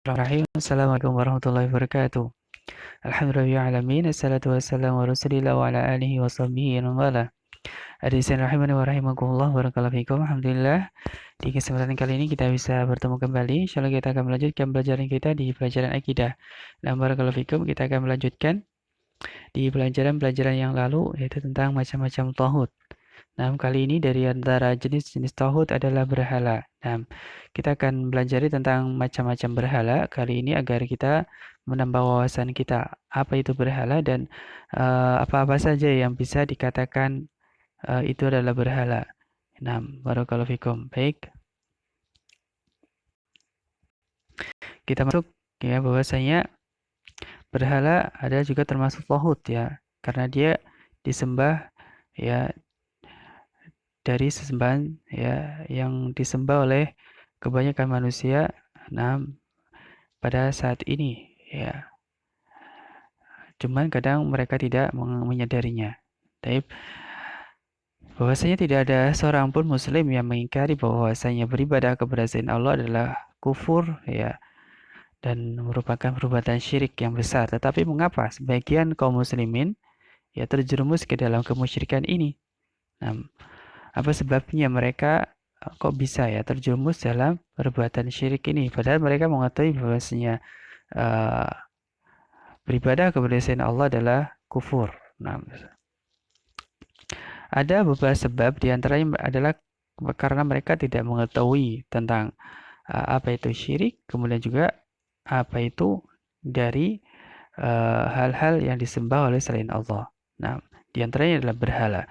Bismillahirrahmanirrahim. Assalamualaikum warahmatullahi wabarakatuh. Alhamdulillahirrahmanirrahim. Assalatu wassalamu ala rasulillah wa ala alihi wa sahbihi wa wala. Hadirin rahimani wa rahimakumullah. Barakallahu fikum. Alhamdulillah. Di kesempatan kali ini kita bisa bertemu kembali. Insyaallah kita akan melanjutkan pelajaran kita di pelajaran akidah. Dan barakallahu fikum, kita akan melanjutkan di pelajaran-pelajaran yang lalu, yaitu tentang macam-macam tauhid. Nah, kali ini dari antara jenis-jenis tauhid adalah berhala. Nah, kita akan belajar tentang macam-macam berhala kali ini agar kita menambah wawasan kita apa itu berhala dan apa-apa saja yang bisa dikatakan itu adalah berhala. Nah, barakallahu fikum. Baik, kita masuk ya bahwasanya berhala ada juga termasuk tauhid ya, karena dia disembah ya dari sesembahan ya yang disembah oleh kebanyakan manusia. Nah, pada saat ini ya, cuman kadang mereka tidak menyadarinya. Tapi bahwasanya tidak ada seorang pun muslim yang mengingkari bahwasanya beribadah kepada selain Allah adalah kufur ya, dan merupakan perbuatan syirik yang besar. Tetapi mengapa sebagian kaum muslimin ya terjerumus ke dalam kemusyrikan ini? Nah, apa sebabnya mereka kok bisa ya terjerumus dalam perbuatan syirik ini? Padahal mereka mengetahui bahwasanya uh, beribadah kepada selain Allah adalah kufur. Nah, ada beberapa sebab, diantaranya adalah karena mereka tidak mengetahui tentang apa itu syirik, kemudian juga apa itu dari hal-hal yang disembah oleh selain Allah. Nah, diantaranya adalah berhala.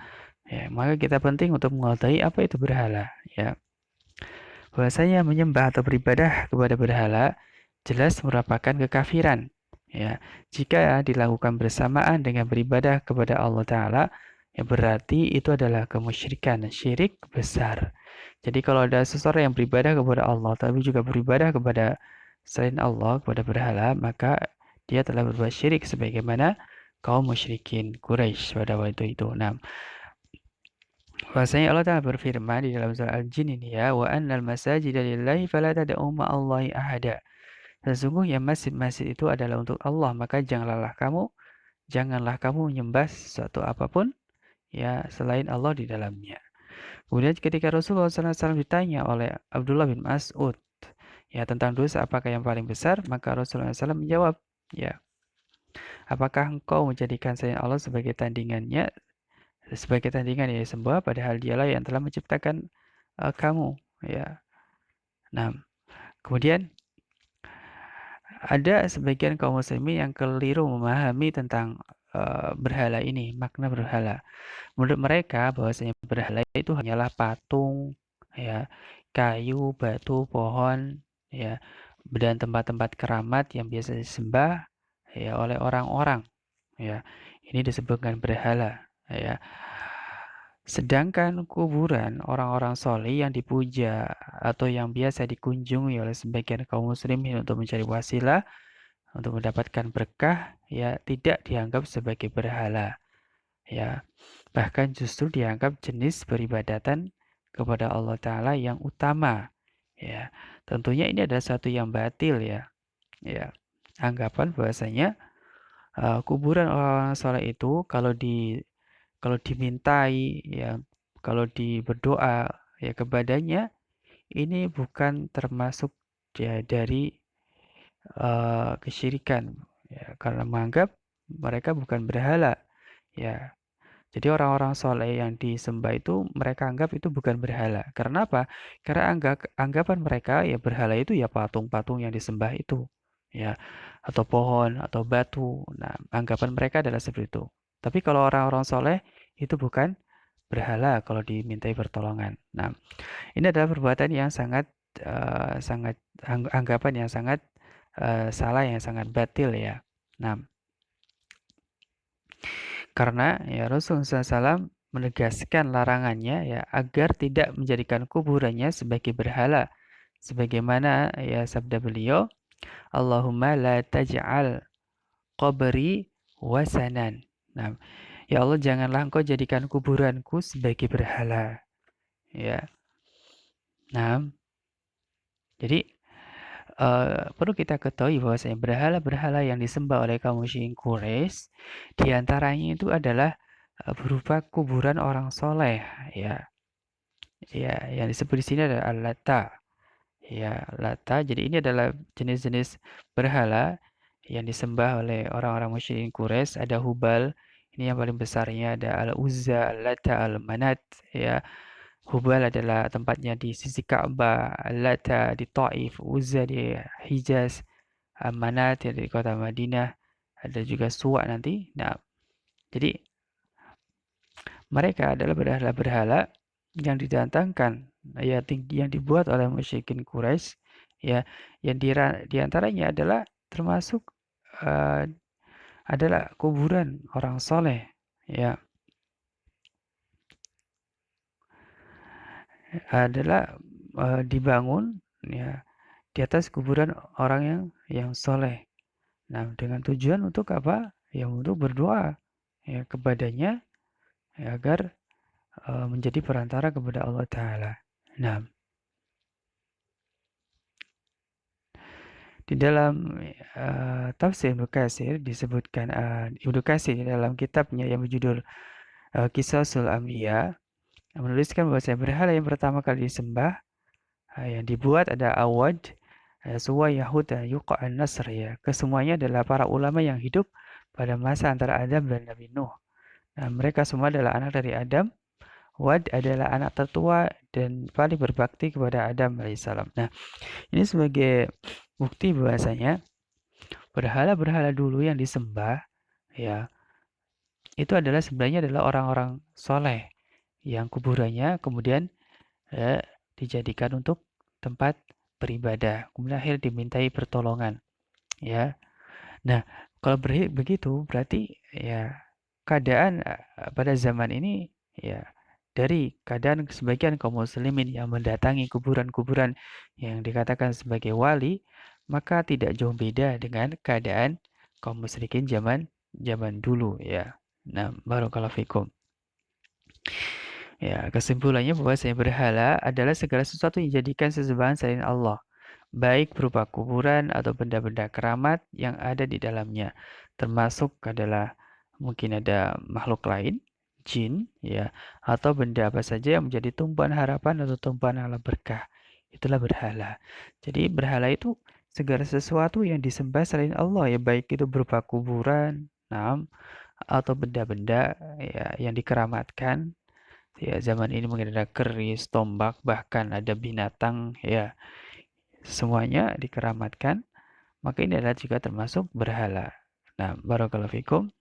Ya, maka kita penting untuk mengetahui apa itu berhala. Ya, bahwasanya menyembah atau beribadah kepada berhala jelas merupakan kekafiran. Ya, jika dilakukan bersamaan dengan beribadah kepada Allah Ta'ala, ya berarti itu adalah kemusyrikan, syirik besar. Jadi kalau ada seseorang yang beribadah kepada Allah, tapi juga beribadah kepada selain Allah, kepada berhala, maka dia telah berbuat syirik sebagaimana kaum musyrikin Quraisy pada waktu itu. Nah, bahwasanya Allah Ta'ala berfirman di dalam surah Al-Jin ini ya, wa annal masajida lillahi fala tad'u ma'allahi ahada. Sesungguhnya masjid-masjid itu adalah untuk Allah, maka janganlah kamu menyembah sesuatu apapun ya selain Allah di dalamnya. Kemudian ketika Rasulullah SAW ditanya oleh Abdullah bin Mas'ud ya tentang dosa apakah yang paling besar, maka Rasulullah SAW menjawab, ya, apakah engkau menjadikan selain Allah sebagai tandingan yang disembah, padahal dialah yang telah menciptakan kamu, ya. Nah, kemudian ada sebagian kaum muslimin yang keliru memahami tentang berhala ini, makna berhala. Menurut mereka bahwasanya berhala itu hanyalah patung, ya, kayu, batu, pohon, ya, dan tempat-tempat keramat yang biasa disembah ya oleh orang-orang, ya. Ini disebutkan berhala, ya. Sedangkan kuburan orang-orang soleh yang dipuja atau yang biasa dikunjungi oleh sebagian kaum muslimin untuk mencari wasilah untuk mendapatkan berkah, ya tidak dianggap sebagai berhala, ya. Bahkan justru dianggap jenis peribadatan kepada Allah Ta'ala yang utama, ya. Tentunya ini adalah satu yang batil, ya. Ya, anggapan bahwasanya kuburan orang-orang soleh itu kalau dimintai, ya, kalau berdoa ya kepadanya, ini bukan termasuk ya dari kesyirikan, ya, karena menganggap mereka bukan berhala, ya. Jadi orang-orang soleh yang disembah itu mereka anggap itu bukan berhala. Karena apa? Karena anggapan mereka ya berhala itu ya patung-patung yang disembah itu, ya, atau pohon atau batu. Nah, anggapan mereka adalah seperti itu. Tapi kalau orang-orang soleh itu bukan berhala kalau dimintai pertolongan. Nah, ini adalah perbuatan yang sangat sangat anggapan yang sangat salah, yang sangat batil, ya. Nah, karena ya Rasulullah SAW menegaskan larangannya ya agar tidak menjadikan kuburannya sebagai berhala. Sebagaimana ya sabda beliau, Allahumma la taj'al qabri wasanan. Nah, ya Allah janganlah engkau jadikan kuburanku sebagai berhala. Ya. Nah, jadi perlu kita ketahui bahwasanya berhala-berhala yang disembah oleh kaum musyrikin Quraisy, di antaranya itu adalah berupa kuburan orang soleh, ya. Ya, yang disebut di sini adalah Al-Lata. Ya, Lata. Jadi ini adalah jenis-jenis berhala yang disembah oleh orang-orang musyrikin Quraisy. Ada Hubal, ini yang paling besarnya. Ada Al-Uzza, Al-Lata, Al-Manat. Ya, Hubal adalah tempatnya di sisi Ka'bah, Al-Lata di Taif, Uzza di Hijaz, Al-Manat di kota Madinah. Ada juga Suwa nanti. Nah, jadi mereka adalah berhala-berhala yang didatangkan, ya, yang dibuat oleh musyrikin Quraisy, ya, yang di antaranya adalah termasuk eh, adalah kuburan orang soleh, ya, adalah dibangun, ya, di atas kuburan orang yang soleh. Nah, dengan tujuan untuk apa? Ya, untuk berdoa, ya, kepadanya, ya, agar menjadi perantara kepada Allah Ta'ala. Nah, di dalam tafsir Ibnu Katsir disebutkan, Ibnu Katsir di dalam kitabnya yang berjudul Qisasul Anbiya menuliskan bahwa berhala yang pertama kali disembah yang dibuat ada Awad, Suwa, Yahud, dan Yuqa an-Nasr, ya. Kesemuanya adalah para ulama yang hidup pada masa antara Adam dan Nabi Nuh. Nah, mereka semua adalah anak dari Adam. Wad adalah anak tertua dan paling berbakti kepada Adam alaihissalam. Nah, ini sebagai bukti bahwasanya berhala-berhala dulu yang disembah, ya, itu adalah sebenarnya adalah orang-orang soleh yang kuburannya kemudian eh, dijadikan untuk tempat beribadah, kemudian akhirnya dimintai pertolongan, ya. Nah, kalau begitu berarti, ya, keadaan pada zaman ini, ya, dari keadaan sebagian kaum muslimin yang mendatangi kuburan-kuburan yang dikatakan sebagai wali, maka tidak jauh beda dengan keadaan kaum musyrikin zaman zaman dulu, ya. Nah, barakallahu fikum. Ya, kesimpulannya bahwa saya berhala adalah segala sesuatu yang dijadikan sesembahan selain Allah, baik berupa kuburan atau benda-benda keramat yang ada di dalamnya, termasuk adalah mungkin ada makhluk lain, jin, ya, atau benda apa saja yang menjadi tumpuan harapan atau tumpuan alam berkah. Itulah berhala. Jadi berhala itu segala sesuatu yang disembah selain Allah, ya, baik itu berupa kuburan, atau benda-benda, ya, yang dikeramatkan. Ya, zaman ini mungkin ada keris, tombak, bahkan ada binatang, ya, semuanya dikeramatkan, maka ini adalah juga termasuk berhala. Nah, barakallahu fikum.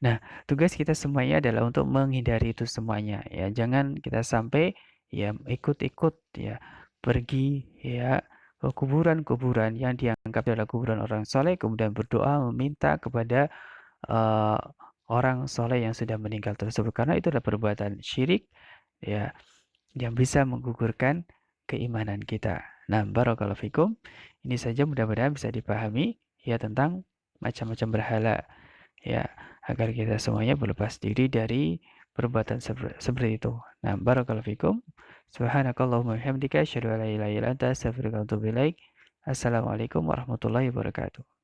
Nah, tugas kita semuanya adalah untuk menghindari itu semuanya, ya. Jangan kita sampai, ya, ikut-ikut, ya, pergi, ya, ke kuburan-kuburan yang dianggap adalah kuburan orang soleh, kemudian berdoa meminta kepada eh, orang soleh yang sudah meninggal tersebut, karena itu adalah perbuatan syirik, ya, yang bisa menggugurkan keimanan kita. Nah, barakallahu fikum. Ini saja mudah-mudahan bisa dipahami, ya, tentang macam-macam berhala, ya, agar kita semuanya berlepas diri dari perbuatan seperti itu. Nah, barakallahu fikum. Subhanakallahumma wabihamdika asyhadu an la ilaha illa anta astaghfiruka wa atubu ilaik. Assalamualaikum warahmatullahi wabarakatuh.